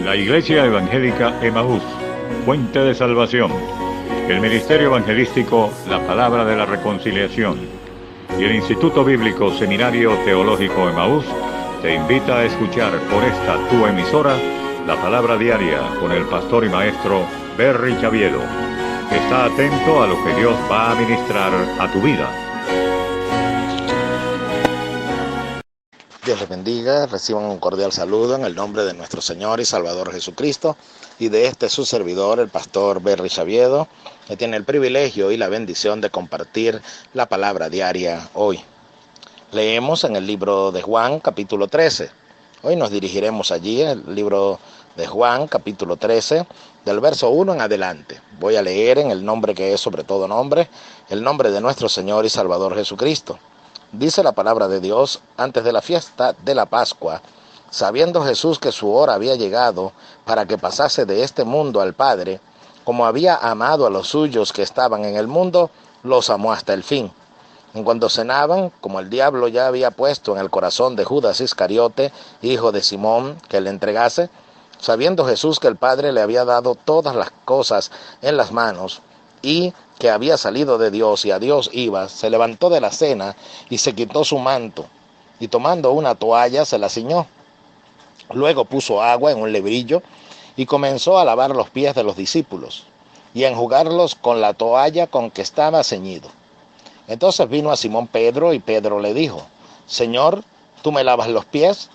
La Iglesia Evangélica Emaús, Fuente de Salvación. El Ministerio Evangelístico La Palabra de la Reconciliación. Y el Instituto Bíblico Seminario Teológico Emaús te invita a escuchar por esta tu emisora la Palabra Diaria con el pastor y maestro Berry Chaviedo. Está atento a lo que Dios va a ministrar a tu vida. Dios les bendiga, reciban un cordial saludo en el nombre de nuestro Señor y Salvador Jesucristo y de su servidor, el pastor Berry Chaviedo, que tiene el privilegio y la bendición de compartir la palabra diaria hoy. Leemos en el libro de Juan, capítulo 13. Hoy nos dirigiremos allí, el libro de Juan, capítulo 13, del verso 1 en adelante. Voy a leer en el nombre que es sobre todo nombre, el nombre de nuestro Señor y Salvador Jesucristo. Dice la palabra de Dios: antes de la fiesta de la Pascua, sabiendo Jesús que su hora había llegado para que pasase de este mundo al Padre, como había amado a los suyos que estaban en el mundo, los amó hasta el fin. En cuanto cenaban, como el diablo ya había puesto en el corazón de Judas Iscariote, hijo de Simón, que le entregase, sabiendo Jesús que el Padre le había dado todas las cosas en las manos, y que había salido de Dios y a Dios iba, se levantó de la cena y se quitó su manto, y tomando una toalla se la ciñó. Luego puso agua en un lebrillo y comenzó a lavar los pies de los discípulos y a enjugarlos con la toalla con que estaba ceñido. Entonces vino a Simón Pedro y Pedro le dijo: Señor, ¿tú me lavas los pies?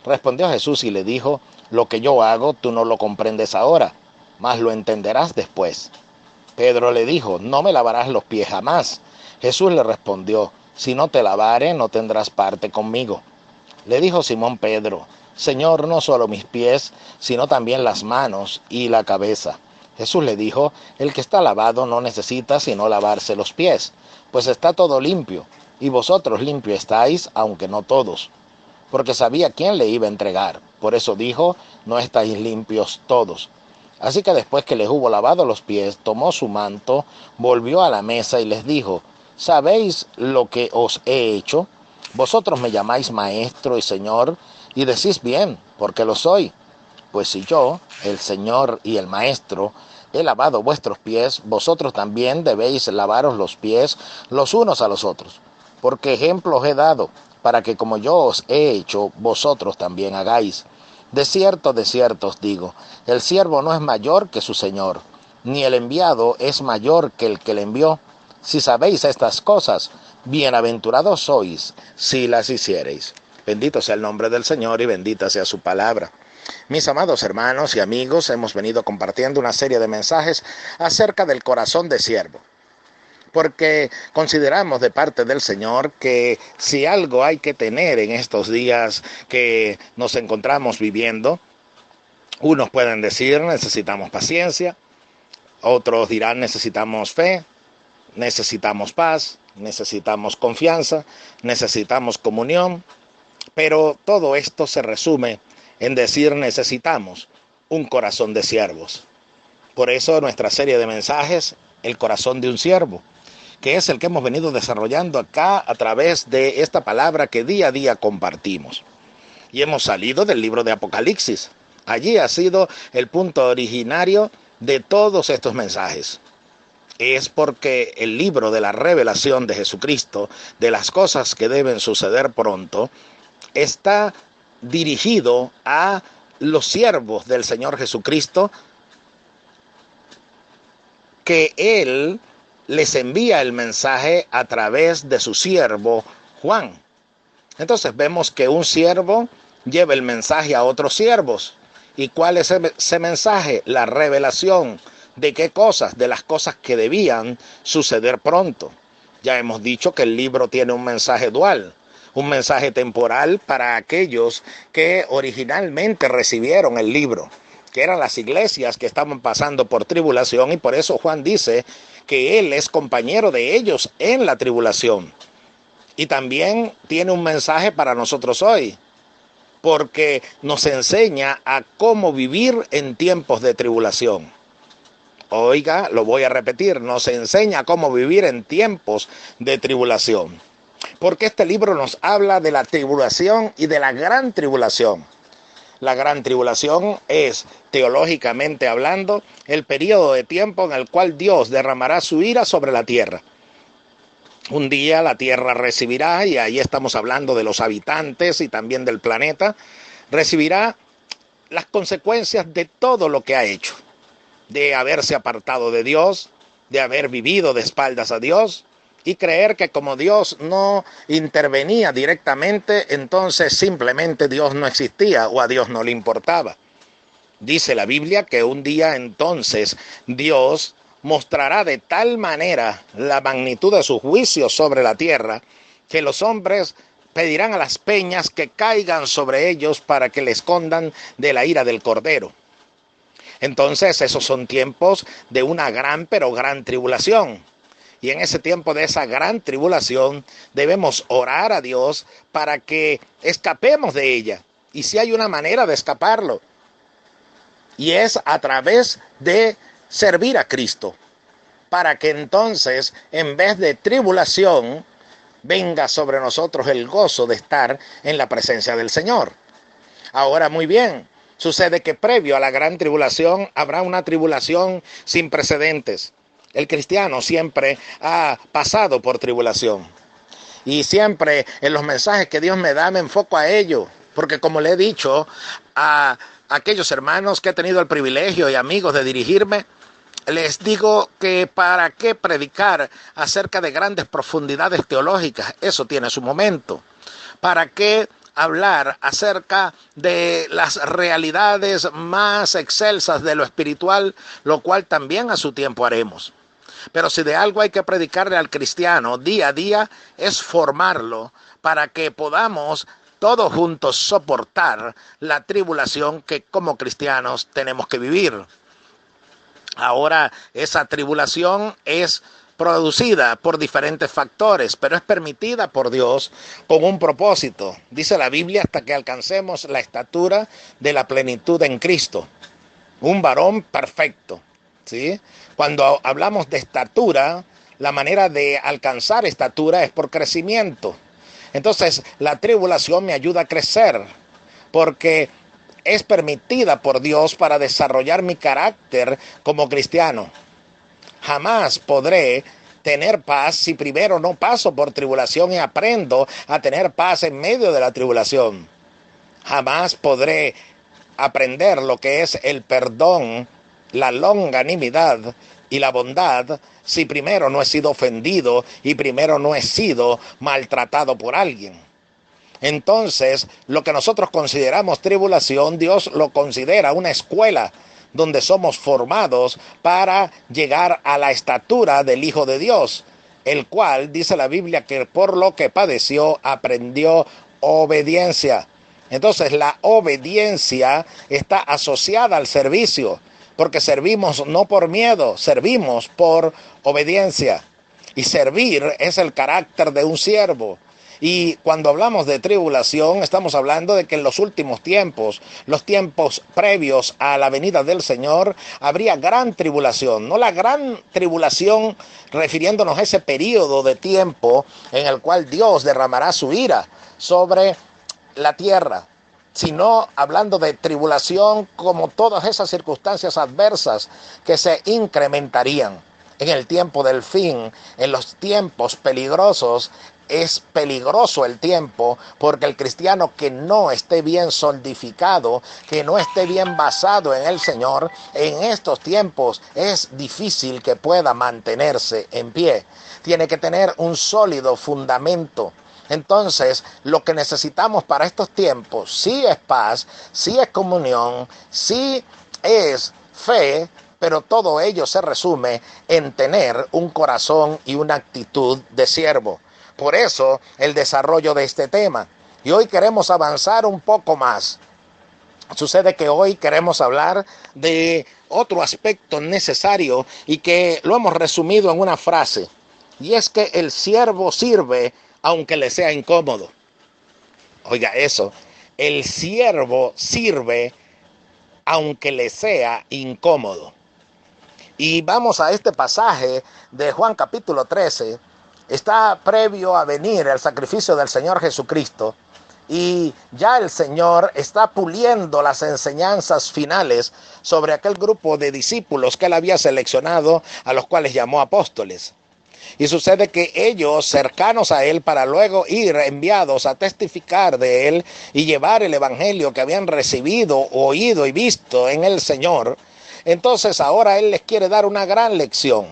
Respondió Jesús y le dijo: lo que yo hago tú no lo comprendes ahora, mas lo entenderás después. Pedro le dijo: no me lavarás los pies jamás. Jesús le respondió: si no te lavare, no tendrás parte conmigo. Le dijo Simón Pedro: Señor, no solo mis pies, sino también las manos y la cabeza. Jesús le dijo: el que está lavado no necesita sino lavarse los pies, pues está todo limpio, y vosotros limpios estáis, aunque no todos. Porque sabía quién le iba a entregar. Por eso dijo: no estáis limpios todos. Así que después que les hubo lavado los pies, tomó su manto, volvió a la mesa y les dijo: ¿sabéis lo que os he hecho? Vosotros me llamáis maestro y señor, y decís bien, porque lo soy. Pues si yo, el Señor y el Maestro, he lavado vuestros pies, vosotros también debéis lavaros los pies los unos a los otros. Porque ejemplo os he dado, para que como yo os he hecho, vosotros también hagáis. De cierto os digo, el siervo no es mayor que su Señor, ni el enviado es mayor que el que le envió. Si sabéis estas cosas, bienaventurados sois si las hiciereis. Bendito sea el nombre del Señor y bendita sea su palabra. Mis amados hermanos y amigos, hemos venido compartiendo una serie de mensajes acerca del corazón de siervo. Porque consideramos de parte del Señor que si algo hay que tener en estos días que nos encontramos viviendo, unos pueden decir necesitamos paciencia, otros dirán necesitamos fe, necesitamos paz, necesitamos confianza, necesitamos comunión, pero todo esto se resume en decir necesitamos un corazón de siervos. Por eso nuestra serie de mensajes, el corazón de un siervo, que es el que hemos venido desarrollando acá a través de esta palabra que día a día compartimos. Y hemos salido del libro de Apocalipsis. Allí ha sido el punto originario de todos estos mensajes. Es porque el libro de la revelación de Jesucristo, de las cosas que deben suceder pronto, está dirigido a los siervos del Señor Jesucristo, que Él les envía el mensaje a través de su siervo Juan. Entonces vemos que un siervo lleva el mensaje a otros siervos. ¿Y cuál es ese mensaje? La revelación. ¿De qué cosas? De las cosas que debían suceder pronto. Ya hemos dicho que el libro tiene un mensaje dual. Un mensaje temporal para aquellos que originalmente recibieron el libro, que eran las iglesias que estaban pasando por tribulación, y por eso Juan dice que él es compañero de ellos en la tribulación. Y también tiene un mensaje para nosotros hoy, porque nos enseña a cómo vivir en tiempos de tribulación. Oiga, lo voy a repetir, nos enseña cómo vivir en tiempos de tribulación. Porque este libro nos habla de la tribulación y de la gran tribulación. La gran tribulación es, teológicamente hablando, el periodo de tiempo en el cual Dios derramará su ira sobre la tierra. Un día la tierra recibirá, y ahí estamos hablando de los habitantes y también del planeta, recibirá las consecuencias de todo lo que ha hecho, de haberse apartado de Dios, de haber vivido de espaldas a Dios y creer que como Dios no intervenía directamente, entonces simplemente Dios no existía o a Dios no le importaba. Dice la Biblia que un día entonces Dios mostrará de tal manera la magnitud de su juicio sobre la tierra que los hombres pedirán a las peñas que caigan sobre ellos para que les escondan de la ira del Cordero. Entonces esos son tiempos de una gran pero gran tribulación. Y en ese tiempo de esa gran tribulación debemos orar a Dios para que escapemos de ella. Y si hay una manera de escaparlo, y es a través de servir a Cristo, para que entonces en vez de tribulación venga sobre nosotros el gozo de estar en la presencia del Señor. Ahora muy bien, sucede que previo a la gran tribulación habrá una tribulación sin precedentes. El cristiano siempre ha pasado por tribulación. Y siempre en los mensajes que Dios me da me enfoco a ello. Porque como le he dicho a aquellos hermanos que he tenido el privilegio y amigos de dirigirme, les digo que para qué predicar acerca de grandes profundidades teológicas, eso tiene su momento. ¿Para qué hablar acerca de las realidades más excelsas de lo espiritual, lo cual también a su tiempo haremos? Pero si de algo hay que predicarle al cristiano día a día, es formarlo para que podamos todos juntos soportar la tribulación que como cristianos tenemos que vivir. Ahora, esa tribulación es producida por diferentes factores, pero es permitida por Dios con un propósito. Dice la Biblia, hasta que alcancemos la estatura de la plenitud en Cristo. Un varón perfecto, ¿sí? Cuando hablamos de estatura, la manera de alcanzar estatura es por crecimiento. Entonces, la tribulación me ayuda a crecer, porque es permitida por Dios para desarrollar mi carácter como cristiano. Jamás podré tener paz si primero no paso por tribulación y aprendo a tener paz en medio de la tribulación. Jamás podré aprender lo que es el perdón, la longanimidad y la bondad si primero no he sido ofendido y primero no he sido maltratado por alguien. Entonces, lo que nosotros consideramos tribulación, Dios lo considera una escuela donde somos formados para llegar a la estatura del Hijo de Dios, el cual, dice la Biblia, que por lo que padeció, aprendió obediencia. Entonces, la obediencia está asociada al servicio, porque servimos no por miedo, servimos por obediencia. Y servir es el carácter de un siervo. Y cuando hablamos de tribulación, estamos hablando de que en los últimos tiempos, los tiempos previos a la venida del Señor, habría gran tribulación. No la gran tribulación refiriéndonos a ese periodo de tiempo en el cual Dios derramará su ira sobre la tierra, sino hablando de tribulación como todas esas circunstancias adversas que se incrementarían en el tiempo del fin, en los tiempos peligrosos. Es peligroso el tiempo porque el cristiano que no esté bien solidificado, que no esté bien basado en el Señor, en estos tiempos es difícil que pueda mantenerse en pie. Tiene que tener un sólido fundamento. Entonces, lo que necesitamos para estos tiempos sí es paz, sí es comunión, sí es fe, pero todo ello se resume en tener un corazón y una actitud de siervo. Por eso el desarrollo de este tema. Y hoy queremos avanzar un poco más. Sucede que hoy queremos hablar de otro aspecto necesario y que lo hemos resumido en una frase. Y es que el siervo sirve aunque le sea incómodo. Oiga eso, el siervo sirve aunque le sea incómodo. Y vamos a este pasaje de Juan capítulo 13. Está previo a venir el sacrificio del Señor Jesucristo. y ya el Señor está puliendo las enseñanzas finales sobre aquel grupo de discípulos que él había seleccionado, a los cuales llamó apóstoles. Y sucede que ellos, cercanos a él, para luego ir enviados a testificar de él y llevar el evangelio que habían recibido, oído y visto en el Señor, entonces ahora él les quiere dar una gran lección.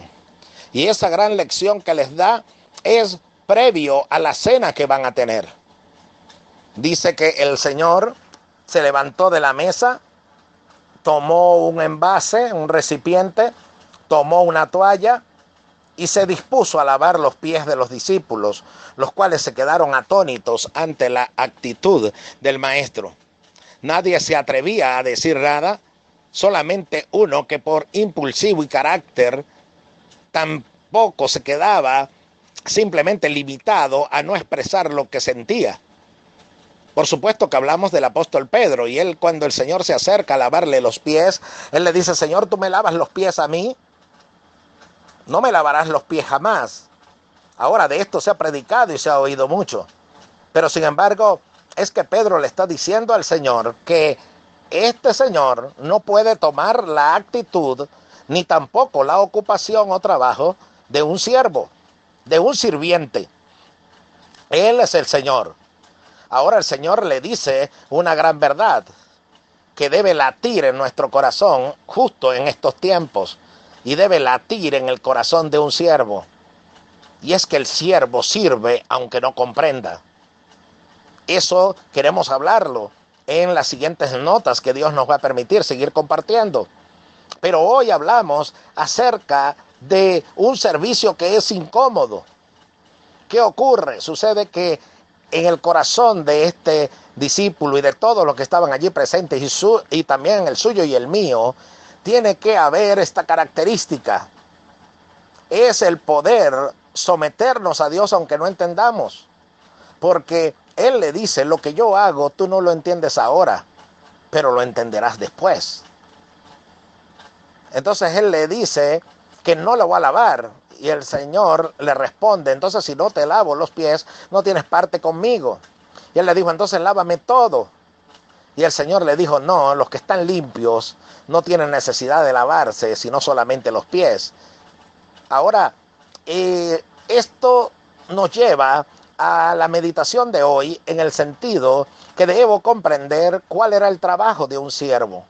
Y esa gran lección que les da es previo a la cena que van a tener. Dice que el Señor se levantó de la mesa, tomó un envase, un recipiente, tomó una toalla y se dispuso a lavar los pies de los discípulos, los cuales se quedaron atónitos ante la actitud del maestro. Nadie se atrevía a decir nada, solamente uno que por impulsivo y carácter tampoco se quedaba simplemente limitado a no expresar lo que sentía. Por supuesto que hablamos del apóstol Pedro, y él, cuando el Señor se acerca a lavarle los pies, él le dice: Señor, ¿tú me lavas los pies a mí? No me lavarás los pies jamás. Ahora, de esto se ha predicado y se ha oído mucho. Pero sin embargo, es que Pedro le está diciendo al Señor que este Señor no puede tomar la actitud ni tampoco la ocupación o trabajo de un siervo, de un sirviente. Él es el Señor. Ahora el Señor le dice una gran verdad que debe latir en nuestro corazón justo en estos tiempos, y debe latir en el corazón de un siervo. Y es que el siervo sirve aunque no comprenda. Eso queremos hablarlo en las siguientes notas que Dios nos va a permitir seguir compartiendo. Pero hoy hablamos acerca de un servicio que es incómodo. ¿Qué ocurre? Sucede que en el corazón de este discípulo y de todos los que estaban allí presentes, y también el suyo y el mío, tiene que haber esta característica. Es el poder someternos a Dios aunque no entendamos. Porque Él le dice: lo que yo hago tú no lo entiendes ahora, pero lo entenderás después. Entonces Él le dice que no lo va a lavar. Y el Señor le responde: entonces si no te lavo los pies, no tienes parte conmigo. Y él le dijo: entonces lávame todo. Y el Señor le dijo: no, los que están limpios no tienen necesidad de lavarse, sino solamente los pies. Ahora, esto nos lleva a la meditación de hoy, en el sentido que debo comprender cuál era el trabajo de un siervo.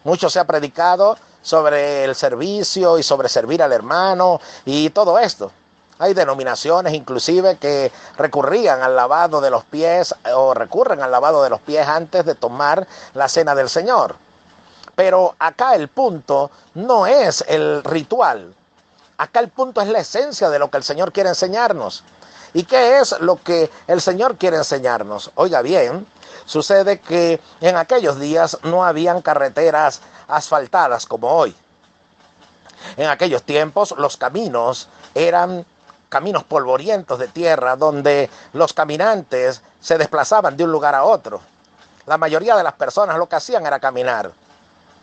Mucho se ha predicado sobre el servicio y sobre servir al hermano y todo esto. Hay denominaciones inclusive que recurrían al lavado de los pies, o recurren al lavado de los pies antes de tomar la cena del Señor. Pero acá el punto no es el ritual. Acá el punto es la esencia de lo que el Señor quiere enseñarnos. ¿Y qué es lo que el Señor quiere enseñarnos? Oiga bien, sucede que en aquellos días no habían carreteras asfaltadas como hoy. En aquellos tiempos los caminos eran caminos polvorientos de tierra, donde los caminantes se desplazaban de un lugar a otro. La mayoría de las personas lo que hacían era caminar.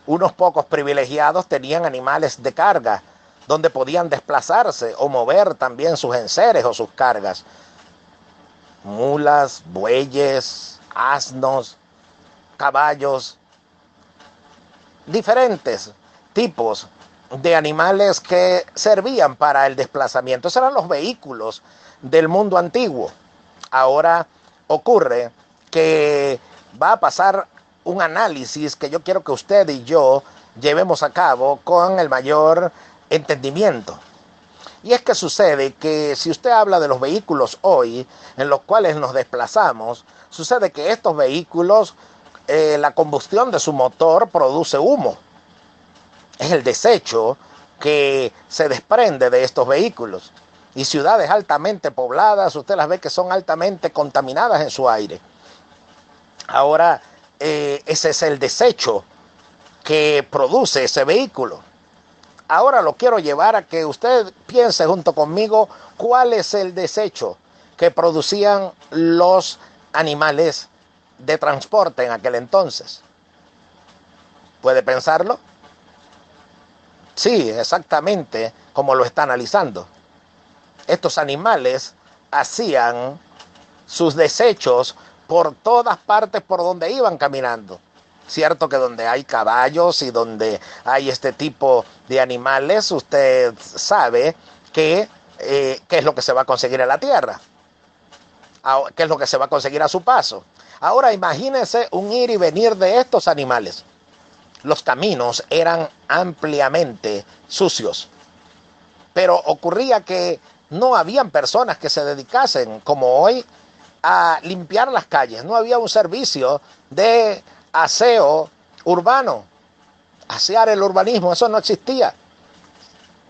Unos pocos privilegiados tenían animales de carga, donde podían desplazarse o mover también sus enseres o sus cargas. Mulas, bueyes, asnos, caballos, diferentes tipos de animales que servían para el desplazamiento. Esos eran los vehículos del mundo antiguo. Ahora ocurre que va a pasar un análisis que yo quiero que usted y yo llevemos a cabo con el mayor entendimiento. Y es que sucede que si usted habla de los vehículos hoy en los cuales nos desplazamos, sucede que estos vehículos, la combustión de su motor produce humo. Es el desecho que se desprende de estos vehículos. Y ciudades altamente pobladas, usted las ve que son altamente contaminadas en su aire. Ahora, ese es el desecho que produce ese vehículo. Ahora lo quiero llevar a que usted piense junto conmigo cuál es el desecho que producían los animales de transporte en aquel entonces. ¿Puede pensarlo? Sí, exactamente como lo está analizando. Estos animales hacían sus desechos por todas partes por donde iban caminando. Cierto que donde hay caballos y donde hay este tipo de animales, usted sabe que qué es lo que se va a conseguir en la tierra, qué es lo que se va a conseguir a su paso. Ahora imagínense un ir y venir de estos animales. Los caminos eran ampliamente sucios, pero ocurría que no habían personas que se dedicasen, como hoy, a limpiar las calles. No había un servicio de aseo urbano, asear el urbanismo, eso no existía.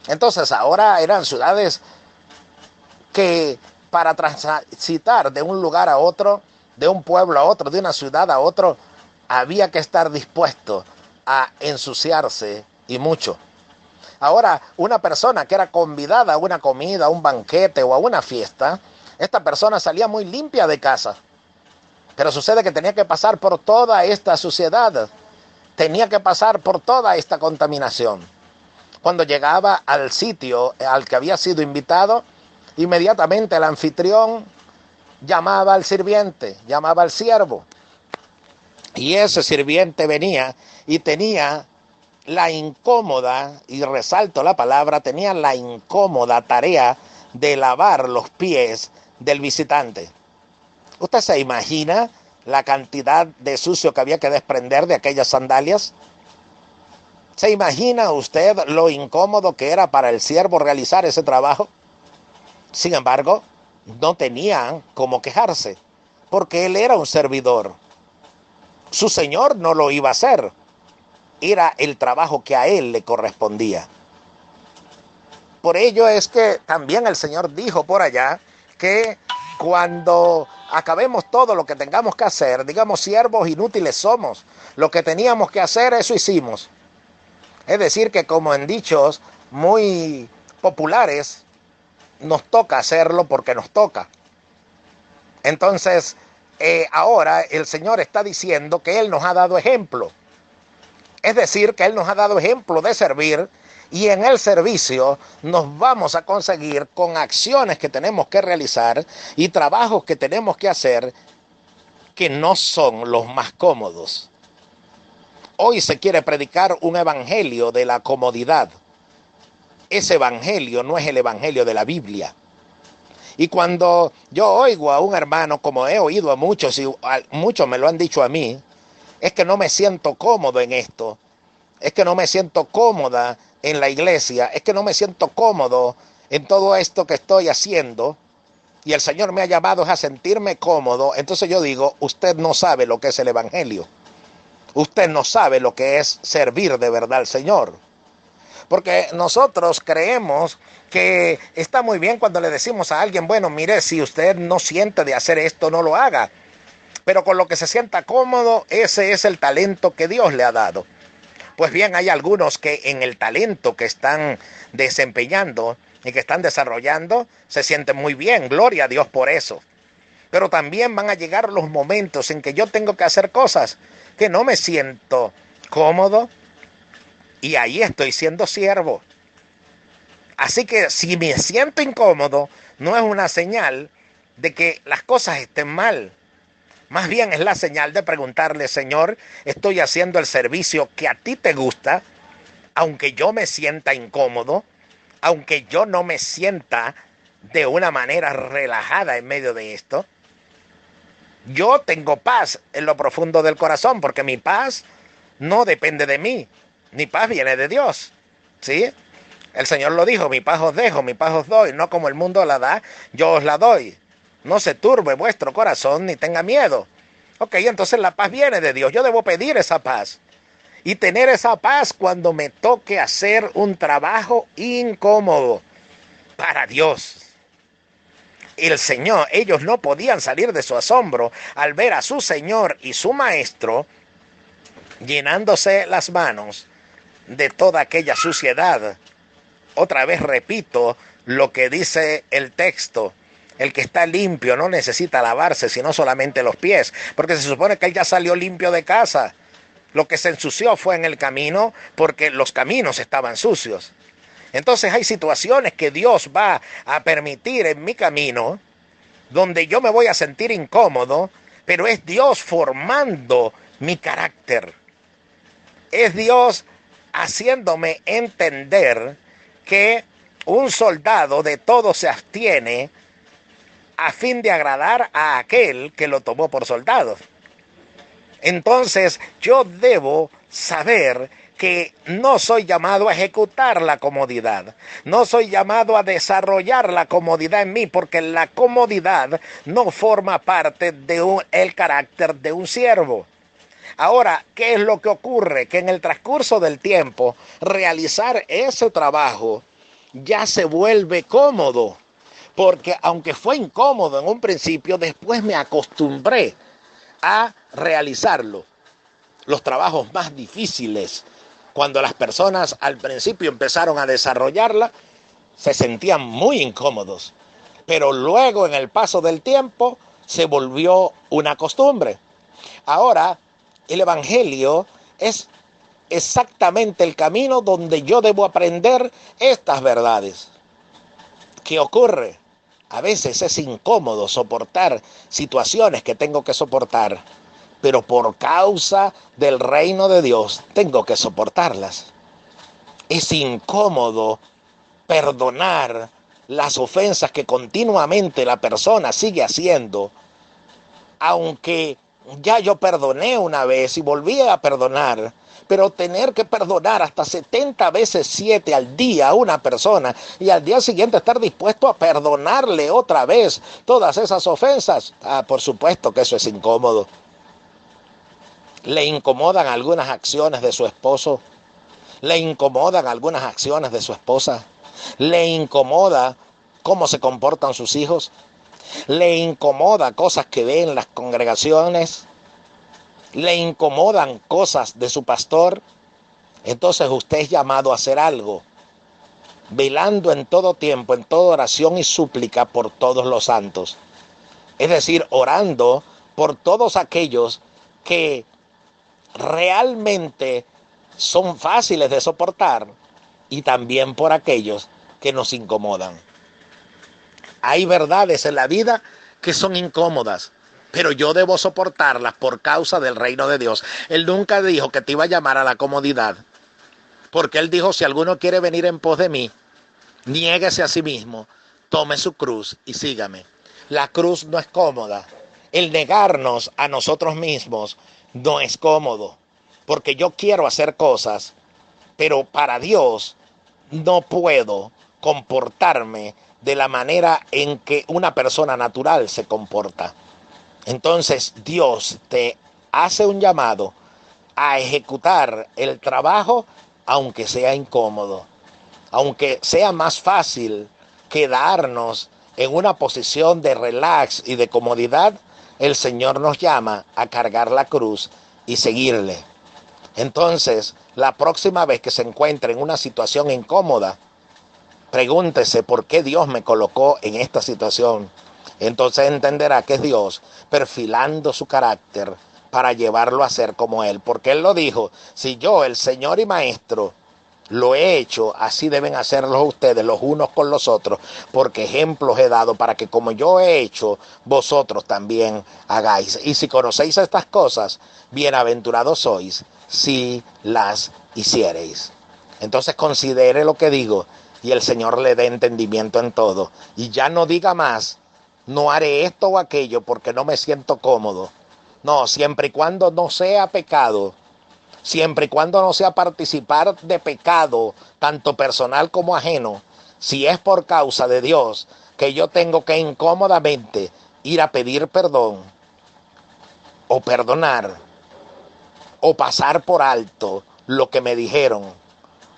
Entonces ahora eran ciudades que para transitar de un lugar a otro, de un pueblo a otro, de una ciudad a otro, había que estar dispuesto a ensuciarse y mucho. Ahora, una persona que era convidada a una comida, a un banquete o a una fiesta, esta persona salía muy limpia de casa. Pero sucede que tenía que pasar por toda esta suciedad, tenía que pasar por toda esta contaminación. Cuando llegaba al sitio al que había sido invitado, inmediatamente el anfitrión llamaba al sirviente, llamaba al siervo. Y ese sirviente venía y tenía la incómoda, y resalto la palabra, tenía la incómoda tarea de lavar los pies del visitante. ¿Usted se imagina la cantidad de sucio que había que desprender de aquellas sandalias? ¿Se imagina usted lo incómodo que era para el siervo realizar ese trabajo? Sin embargo, no tenían cómo quejarse, porque él era un servidor. Su señor no lo iba a hacer. Era el trabajo que a él le correspondía. Por ello es que también el Señor dijo por allá que cuando acabemos todo lo que tengamos que hacer, digamos, siervos inútiles somos, lo que teníamos que hacer, eso hicimos. Es decir, que como en dichos muy populares, nos toca hacerlo porque nos toca. Entonces, ahora el Señor está diciendo que Él nos ha dado ejemplo. Es decir, que Él nos ha dado ejemplo de servir, y en el servicio nos vamos a conseguir con acciones que tenemos que realizar y trabajos que tenemos que hacer que no son los más cómodos. Hoy se quiere predicar un evangelio de la comodidad. Ese evangelio no es el evangelio de la Biblia. Y cuando yo oigo a un hermano, como he oído a muchos, y muchos me lo han dicho a mí, es que no me siento cómodo en esto, es que no me siento cómoda en la iglesia, es que no me siento cómodo en todo esto que estoy haciendo, y el Señor me ha llamado a sentirme cómodo. Entonces yo digo, usted no sabe lo que es el evangelio, usted no sabe lo que es servir de verdad al Señor. Porque nosotros creemos que está muy bien cuando le decimos a alguien, bueno, mire, si usted no siente de hacer esto, no lo haga. Pero con lo que se sienta cómodo, ese es el talento que Dios le ha dado. Pues bien, hay algunos que en el talento que están desempeñando y que están desarrollando, se sienten muy bien, gloria a Dios por eso. Pero también van a llegar los momentos en que yo tengo que hacer cosas que no me siento cómodo, y ahí estoy siendo siervo. Así que si me siento incómodo, no es una señal de que las cosas estén mal. Más bien es la señal de preguntarle, Señor, ¿estoy haciendo el servicio que a ti te gusta? Aunque yo me sienta incómodo, aunque yo no me sienta de una manera relajada en medio de esto. Yo tengo paz en lo profundo del corazón, porque mi paz no depende de mí. Mi paz viene de Dios, ¿sí? El Señor lo dijo, mi paz os dejo, mi paz os doy, no como el mundo la da, yo os la doy. No se turbe vuestro corazón ni tenga miedo. Ok, entonces la paz viene de Dios. Yo debo pedir esa paz y tener esa paz cuando me toque hacer un trabajo incómodo para Dios. El Señor, ellos no podían salir de su asombro al ver a su Señor y su Maestro llenándose las manos de toda aquella suciedad. Otra vez repito lo que dice el texto. El que está limpio no necesita lavarse, sino solamente los pies, porque se supone que él ya salió limpio de casa. Lo que se ensució fue en el camino, porque los caminos estaban sucios. Entonces hay situaciones que Dios va a permitir en mi camino, donde yo me voy a sentir incómodo, pero es Dios formando mi carácter. Es Dios haciéndome entender que un soldado de todo se abstiene a fin de agradar a aquel que lo tomó por soldado. Entonces yo debo saber que no soy llamado a ejecutar la comodidad, no soy llamado a desarrollar la comodidad en mí, porque la comodidad no forma parte del carácter de un siervo. Ahora, ¿qué es lo que ocurre? Que en el transcurso del tiempo, realizar ese trabajo ya se vuelve cómodo, porque aunque fue incómodo en un principio, después me acostumbré a realizarlo. Los trabajos más difíciles, cuando las personas al principio empezaron a desarrollarla, se sentían muy incómodos, pero luego en el paso del tiempo se volvió una costumbre. Ahora, el Evangelio es exactamente el camino donde yo debo aprender estas verdades. ¿Qué ocurre? A veces es incómodo soportar situaciones que tengo que soportar, pero por causa del reino de Dios tengo que soportarlas. Es incómodo perdonar las ofensas que continuamente la persona sigue haciendo, aunque ya yo perdoné una vez y volví a perdonar, pero tener que perdonar hasta 70 veces 7 al día a una persona y al día siguiente estar dispuesto a perdonarle otra vez todas esas ofensas, por supuesto que eso es incómodo. Le incomodan algunas acciones de su esposo, le incomodan algunas acciones de su esposa, le incomoda cómo se comportan sus hijos, le incomoda cosas que ve en las congregaciones, le incomodan cosas de su pastor. Entonces usted es llamado a hacer algo, velando en todo tiempo, en toda oración y súplica por todos los santos. Es decir, orando por todos aquellos que realmente son fáciles de soportar y también por aquellos que nos incomodan. Hay verdades en la vida que son incómodas, pero yo debo soportarlas por causa del reino de Dios. Él nunca dijo que te iba a llamar a la comodidad, porque Él dijo, si alguno quiere venir en pos de mí, niéguese a sí mismo, tome su cruz y sígame. La cruz no es cómoda. El negarnos a nosotros mismos no es cómodo, porque yo quiero hacer cosas, pero para Dios no puedo comportarme de la manera en que una persona natural se comporta. Entonces Dios te hace un llamado a ejecutar el trabajo, aunque sea incómodo, aunque sea más fácil quedarnos en una posición de relax y de comodidad. El Señor nos llama a cargar la cruz y seguirle. Entonces, la próxima vez que se encuentre en una situación incómoda, pregúntese por qué Dios me colocó en esta situación. Entonces entenderá que es Dios perfilando su carácter para llevarlo a ser como Él. Porque Él lo dijo, si yo, el Señor y Maestro, lo he hecho, así deben hacerlo ustedes los unos con los otros, porque ejemplos he dado para que como yo he hecho, vosotros también hagáis. Y si conocéis estas cosas, bienaventurados sois si las hiciereis. Entonces considere lo que digo y el Señor le dé entendimiento en todo. Y ya no diga más, no haré esto o aquello porque no me siento cómodo. No, siempre y cuando no sea pecado, siempre y cuando no sea participar de pecado, tanto personal como ajeno, si es por causa de Dios que yo tengo que incómodamente ir a pedir perdón, o perdonar, o pasar por alto lo que me dijeron,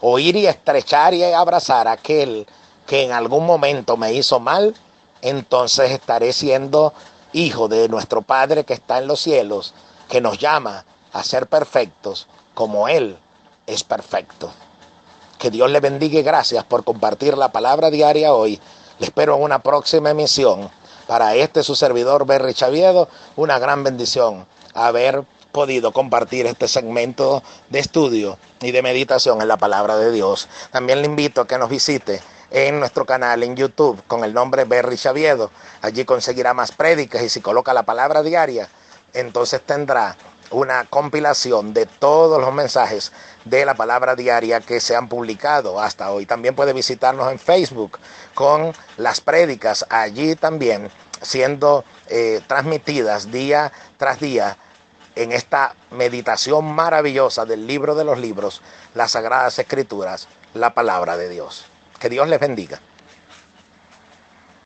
o ir y estrechar y abrazar a aquel que en algún momento me hizo mal, entonces estaré siendo hijo de nuestro Padre que está en los cielos, que nos llama a ser perfectos como Él es perfecto. Que Dios le bendiga y gracias por compartir la palabra diaria hoy. Le espero en una próxima emisión. Para su servidor Berry Chaviedo, una gran bendición haber podido compartir este segmento de estudio y de meditación en la palabra de Dios. También le invito a que nos visite en nuestro canal en YouTube con el nombre Berry Chaviedo. Allí conseguirá más prédicas y si coloca la palabra diaria, entonces tendrá una compilación de todos los mensajes de la palabra diaria que se han publicado hasta hoy. También puede visitarnos en Facebook con las prédicas allí también siendo transmitidas día tras día en esta meditación maravillosa del libro de los libros, las Sagradas Escrituras, la palabra de Dios. Que Dios les bendiga.